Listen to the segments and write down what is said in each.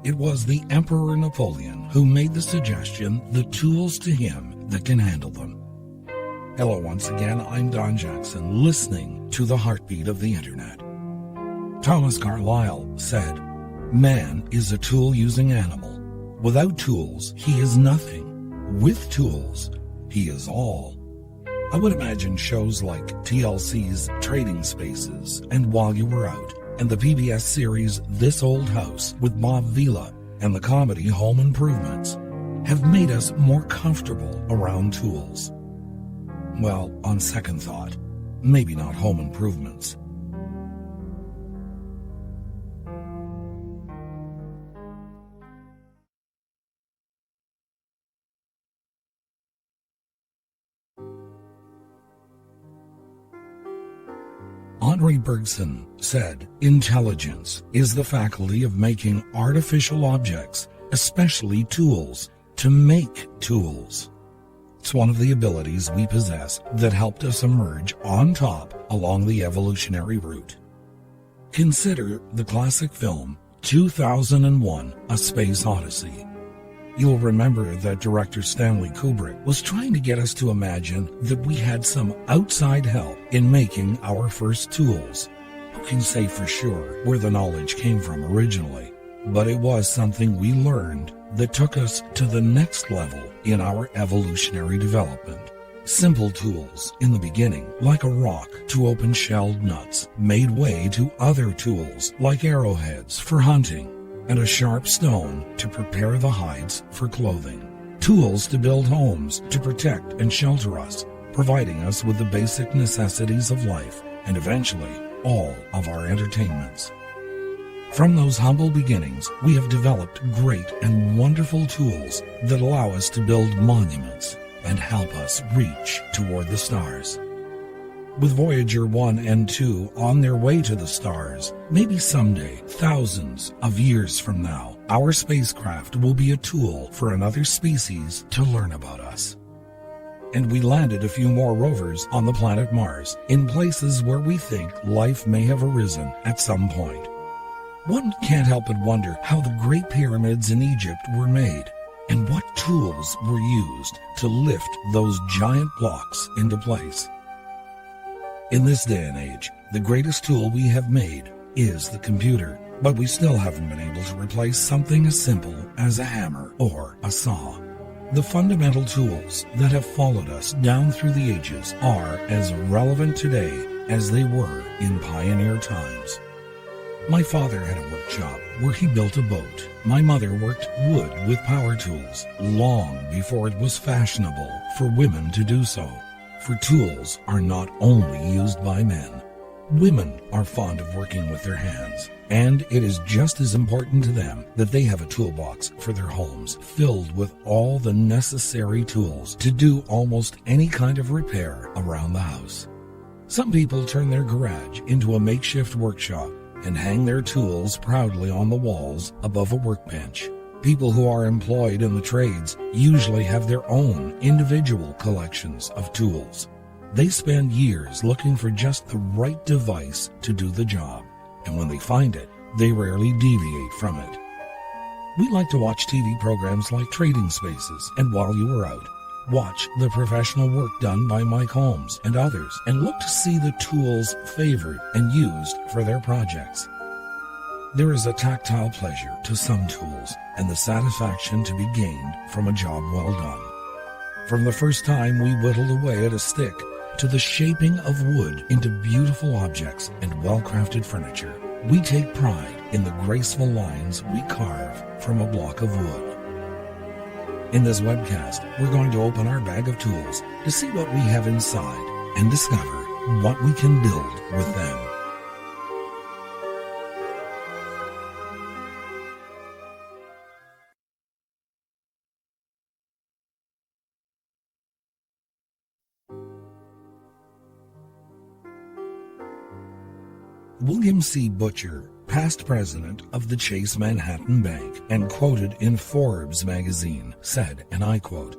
It was the Emperor Napoleon who made the suggestion, the tools to him that can handle them. Hello once again, I'm Don Jackson, listening to the heartbeat of the internet. Thomas Carlyle said, "Man is a tool-using animal. Without tools, he is nothing. With tools, he is all." I would imagine shows like TLC's Trading Spaces and While You Were Out, and the PBS series This Old House with Bob Vila, and the comedy Home Improvements have made us more comfortable around tools. Well, on second thought, maybe not Home Improvements. Henri Bergson said, "Intelligence is the faculty of making artificial objects, especially tools, to make tools." It's one of the abilities we possess that helped us emerge on top along the evolutionary route. Consider the classic film 2001: A Space Odyssey. You'll remember that director Stanley Kubrick was trying to get us to imagine that we had some outside help in making our first tools. Who can say for sure where the knowledge came from originally? But it was something we learned that took us to the next level in our evolutionary development. Simple tools in the beginning, like a rock to open shelled nuts, made way to other tools like arrowheads for hunting and a sharp stone to prepare the hides for clothing. Tools to build homes, to protect and shelter us, providing us with the basic necessities of life and eventually all of our entertainments. From those humble beginnings, we have developed great and wonderful tools that allow us to build monuments and help us reach toward the stars. With Voyager 1 and 2 on their way to the stars, maybe someday, thousands of years from now, our spacecraft will be a tool for another species to learn about us. And we landed a few more rovers on the planet Mars, in places where we think life may have arisen at some point. One can't help but wonder how the Great Pyramids in Egypt were made, and what tools were used to lift those giant blocks into place. In this day and age, the greatest tool we have made is the computer, but we still haven't been able to replace something as simple as a hammer or a saw. The fundamental tools that have followed us down through the ages are as relevant today as they were in pioneer times. My father had a workshop where he built a boat. My mother worked wood with power tools long before it was fashionable for women to do so. For tools are not only used by men. Women are fond of working with their hands, and it is just as important to them that they have a toolbox for their homes filled with all the necessary tools to do almost any kind of repair around the house. Some people turn their garage into a makeshift workshop and hang their tools proudly on the walls above a workbench. People who are employed in the trades usually have their own individual collections of tools. They spend years looking for just the right device to do the job, and when they find it, they rarely deviate from it. We like to watch TV programs like Trading Spaces and While You Were Out. Watch the professional work done by Mike Holmes and others, and look to see the tools favored and used for their projects. There is a tactile pleasure to some tools, and the satisfaction to be gained from a job well done. From the first time we whittled away at a stick, to the shaping of wood into beautiful objects and well-crafted furniture, we take pride in the graceful lines we carve from a block of wood. In this webcast, we're going to open our bag of tools to see what we have inside and discover what we can build with them. William C. Butcher, past president of the Chase Manhattan Bank and quoted in Forbes magazine, said, and I quote,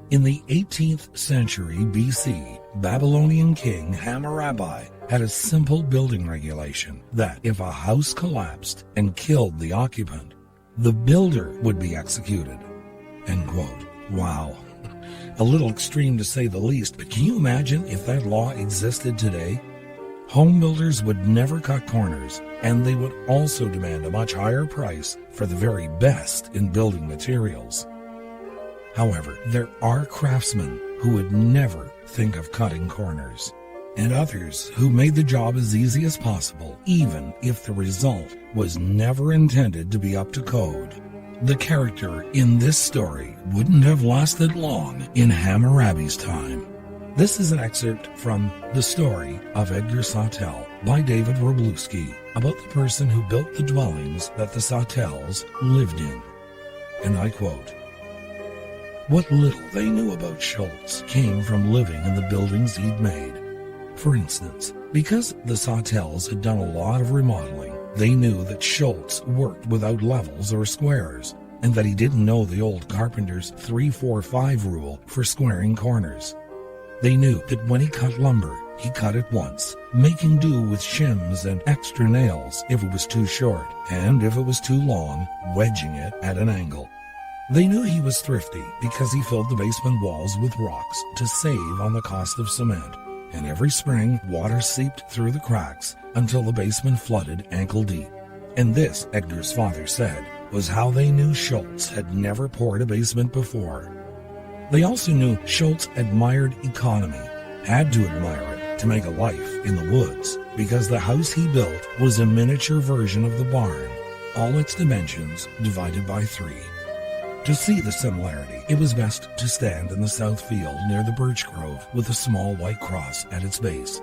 "In the 18th century BC, Babylonian king Hammurabi had a simple building regulation that if a house collapsed and killed the occupant, the builder would be executed. End quote. Wow. A little extreme to say the least, but can you imagine if that law existed today? Home builders would never cut corners, and they would also demand a much higher price for the very best in building materials. However, there are craftsmen who would never think of cutting corners, and others who made the job as easy as possible, even if the result was never intended to be up to code. The character in this story wouldn't have lasted long in Hammurabi's time. This is an excerpt from The Story of Edgar Sawtelle by David Wroblewski, about the person who built the dwellings that the Sawtelles lived in. And I quote, "What little they knew about Schultz came from living in the buildings he'd made. For instance, because the Sawtelles had done a lot of remodeling, they knew that Schultz worked without levels or squares, and that he didn't know the old carpenter's 3-4-5 rule for squaring corners. They knew that when he cut lumber, he cut it once, making do with shims and extra nails if it was too short, and if it was too long, wedging it at an angle. They knew he was thrifty because he filled the basement walls with rocks to save on the cost of cement, and every spring water seeped through the cracks until the basement flooded ankle deep. And this, Edgar's father said, was how they knew Schultz had never poured a basement before. They also knew Schultz admired economy, had to admire it to make a life in the woods, because the house he built was a miniature version of the barn, all its dimensions divided by 3. To see the similarity, it was best to stand in the south field near the birch grove with a small white cross at its base.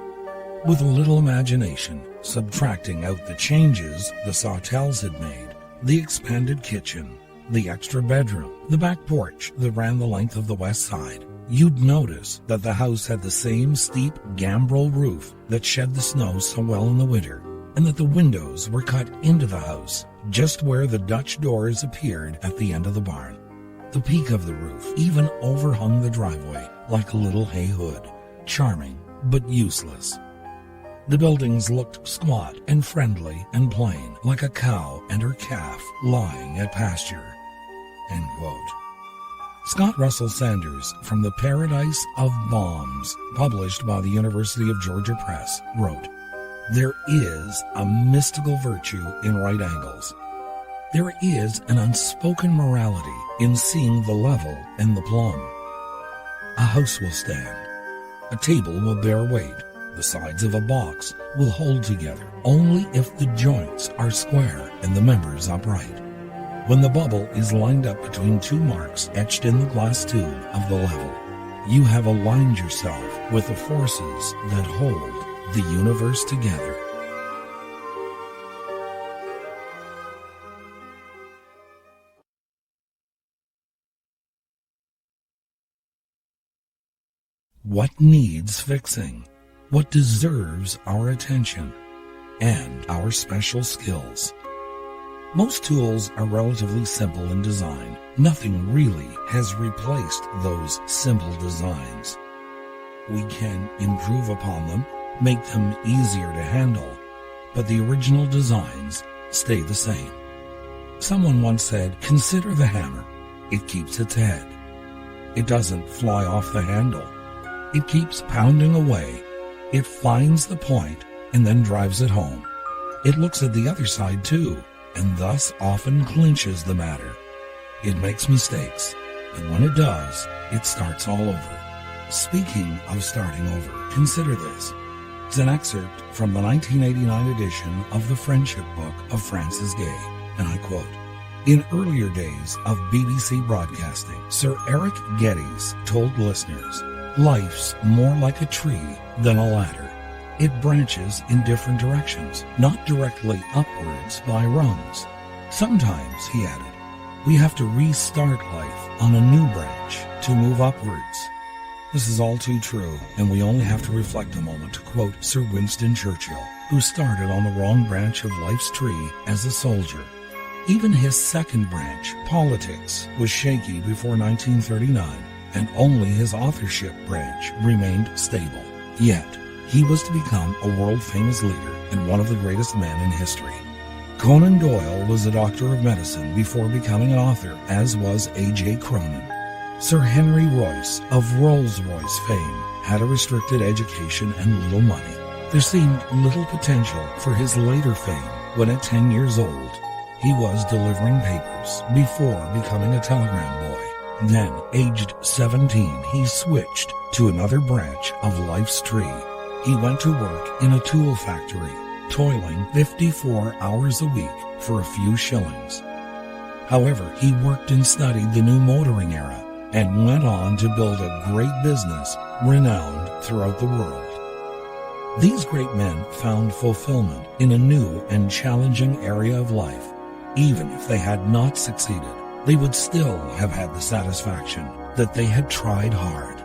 With a little imagination, subtracting out the changes the Sawtelles had made, the expanded kitchen, the extra bedroom, the back porch that ran the length of the west side, you'd notice that the house had the same steep gambrel roof that shed the snow so well in the winter, and that the windows were cut into the house, just where the Dutch doors appeared at the end of the barn. The peak of the roof even overhung the driveway like a little hay hood, charming but useless. The buildings looked squat and friendly and plain, like a cow and her calf lying at pasture." End quote. Scott Russell Sanders, from The Paradise of Bombs, published by the University of Georgia Press, wrote, "There is a mystical virtue in right angles. There is an unspoken morality in seeing the level and the plumb. A house will stand. A table will bear weight. The sides of a box will hold together only if the joints are square and the members upright. When the bubble is lined up between 2 marks etched in the glass tube of the level, you have aligned yourself with the forces that hold the universe together." What needs fixing? What deserves our attention and our special skills? Most tools are relatively simple in design. Nothing really has replaced those simple designs. We can improve upon them, make them easier to handle, but the original designs stay the same. Someone once said, "Consider the hammer. It keeps its head. It doesn't fly off the handle. It keeps pounding away. It finds the point and then drives it home. It looks at the other side too, and thus often clinches the matter. It makes mistakes, but when it does, it starts all over." Speaking of starting over, consider this. It's an excerpt from the 1989 edition of the Friendship Book of Francis Gay, and I quote, "In earlier days of BBC broadcasting, Sir Eric Geddes told listeners, 'Life's more like a tree than a ladder. It branches in different directions, not directly upwards by rungs. Sometimes,' he added, 'we have to restart life on a new branch to move upwards.'" This is all too true, and we only have to reflect a moment to quote Sir Winston Churchill, who started on the wrong branch of life's tree as a soldier. Even his second branch, politics, was shaky before 1939, and only his authorship branch remained stable. Yet, he was to become a world-famous leader and one of the greatest men in history. Conan Doyle was a doctor of medicine before becoming an author, as was A.J. Cronin. Sir Henry Royce of Rolls-Royce fame had a restricted education and little money. There seemed little potential for his later fame when at 10 years old, he was delivering papers before becoming a telegram boy. Then, aged 17, he switched to another branch of life's tree. He went to work in a tool factory, toiling 54 hours a week for a few shillings. However, he worked and studied the new motoring era and went on to build a great business renowned throughout the world. These great men found fulfillment in a new and challenging area of life. Even if they had not succeeded, they would still have had the satisfaction that they had tried hard.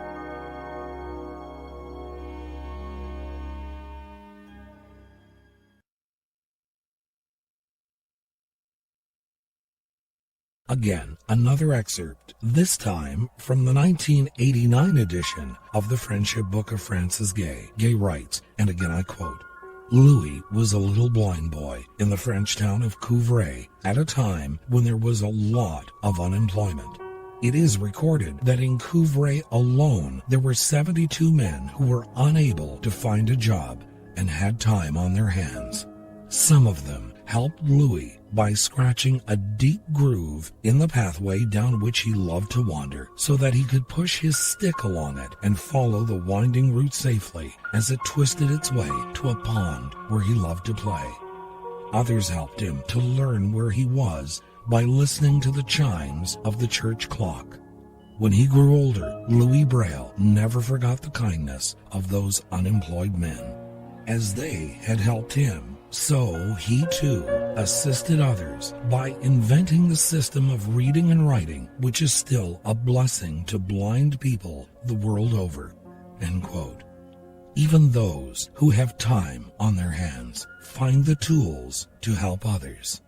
Again, another excerpt, this time from the 1989 edition of the Friendship Book of Francis Gay. Gay writes, and again I quote, Louis was a little blind boy in the French town of Couvray at a time when there was a lot of unemployment. It is recorded that in Couvray alone there were 72 men who were unable to find a job and had time on their hands. Some of them helped Louis by scratching a deep groove in the pathway down which he loved to wander so that he could push his stick along it and follow the winding route safely as it twisted its way to a pond where he loved to play. Others helped him to learn where he was by listening to the chimes of the church clock. When he grew older, Louis Braille never forgot the kindness of those unemployed men. As they had helped him, so he too assisted others by inventing the system of reading and writing, which is still a blessing to blind people the world over. End quote. Even those who have time on their hands find the tools to help others.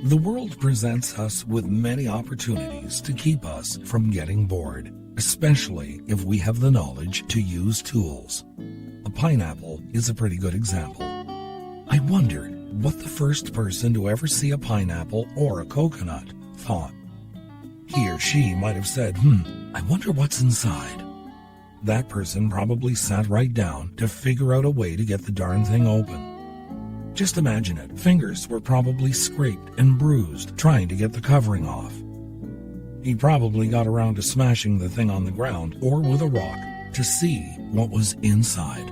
The world presents us with many opportunities to keep us from getting bored, especially if we have the knowledge to use tools. A pineapple is a pretty good example. I wonder what the first person to ever see a pineapple or a coconut thought. He or she might have said, I wonder what's inside. That person probably sat right down to figure out a way to get the darn thing open. Just imagine it. Fingers were probably scraped and bruised trying to get the covering off. He probably got around to smashing the thing on the ground or with a rock to see what was inside.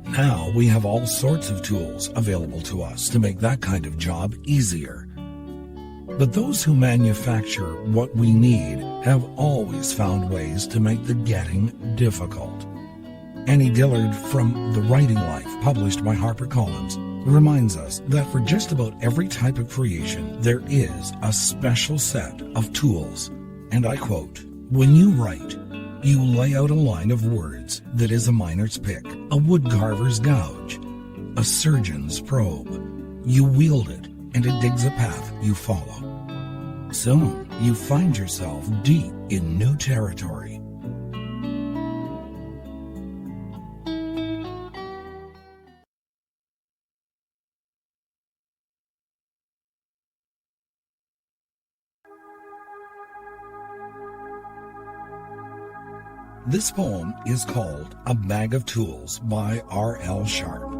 Now we have all sorts of tools available to us to make that kind of job easier. But those who manufacture what we need have always found ways to make the getting difficult. Annie Dillard from The Writing Life, published by HarperCollins, reminds us that for just about every type of creation, there is a special set of tools. And I quote, "When you write, you lay out a line of words that is a miner's pick, a woodcarver's gouge, a surgeon's probe. You wield it, and it digs a path you follow. Soon, you find yourself deep in new territory." This poem is called A Bag of Tools by R.L. Sharp.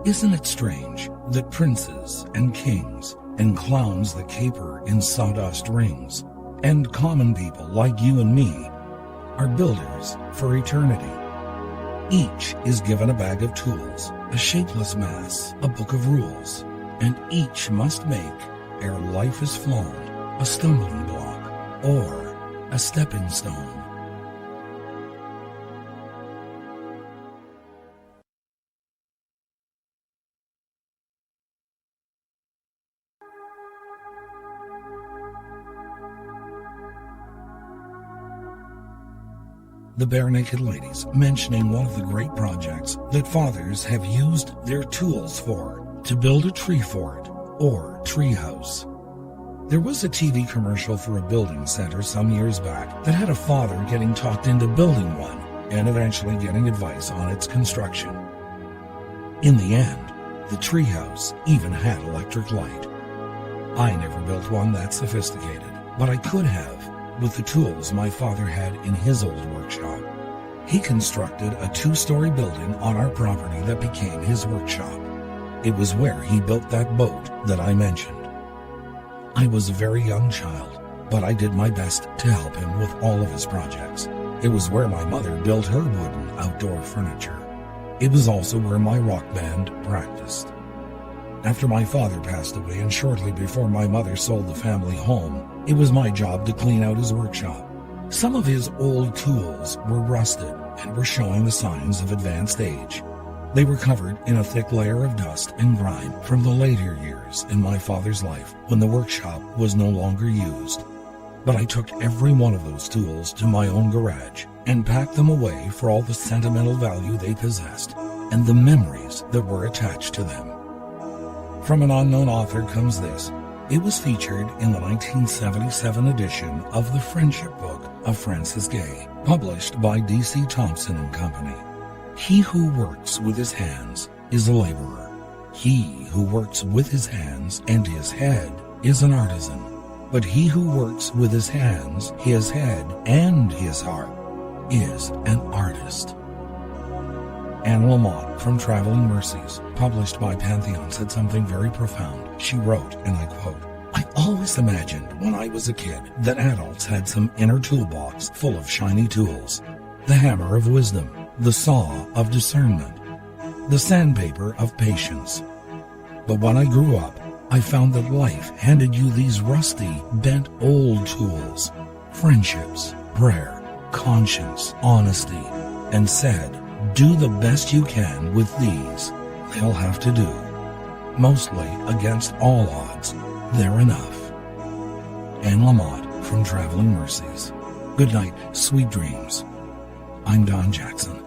Isn't it strange that princes and kings and clowns that caper in sawdust rings and common people like you and me are builders for eternity? Each is given a bag of tools, a shapeless mass, a book of rules, and each must make, ere life is flown, a stumbling block or a stepping stone. The Barenaked Ladies, mentioning one of the great projects that fathers have used their tools for, to build a tree fort or tree house. There was a TV commercial for a building center some years back that had a father getting talked into building one and eventually getting advice on its construction. In the end, the treehouse even had electric light. I never built one that sophisticated, but I could have with the tools my father had in his old workshop. He constructed a 2-story building on our property that became his workshop. It was where he built that boat that I mentioned. I was a very young child, but I did my best to help him with all of his projects. It was where my mother built her wooden outdoor furniture. It was also where my rock band practiced. After my father passed away and shortly before my mother sold the family home, it was my job to clean out his workshop. Some of his old tools were rusted and were showing the signs of advanced age. They were covered in a thick layer of dust and grime from the later years in my father's life when the workshop was no longer used. But I took every one of those tools to my own garage and packed them away for all the sentimental value they possessed and the memories that were attached to them. From an unknown author comes this. It was featured in the 1977 edition of The Friendship Book of Francis Gay, published by D.C. Thompson and Company. He who works with his hands is a laborer. He who works with his hands and his head is an artisan. But he who works with his hands, his head, and his heart is an artist. Anne Lamott from Traveling Mercies, published by Pantheon, said something very profound. She wrote, and I quote, "I always imagined when I was a kid that adults had some inner toolbox full of shiny tools. The hammer of wisdom, the saw of discernment, the sandpaper of patience. But when I grew up, I found that life handed you these rusty, bent old tools, friendships, prayer, conscience, honesty, and said, do the best you can with these. They'll have to do. Mostly, against all odds, they're enough." Anne Lamott from Traveling Mercies. Good night, sweet dreams. I'm Don Jackson.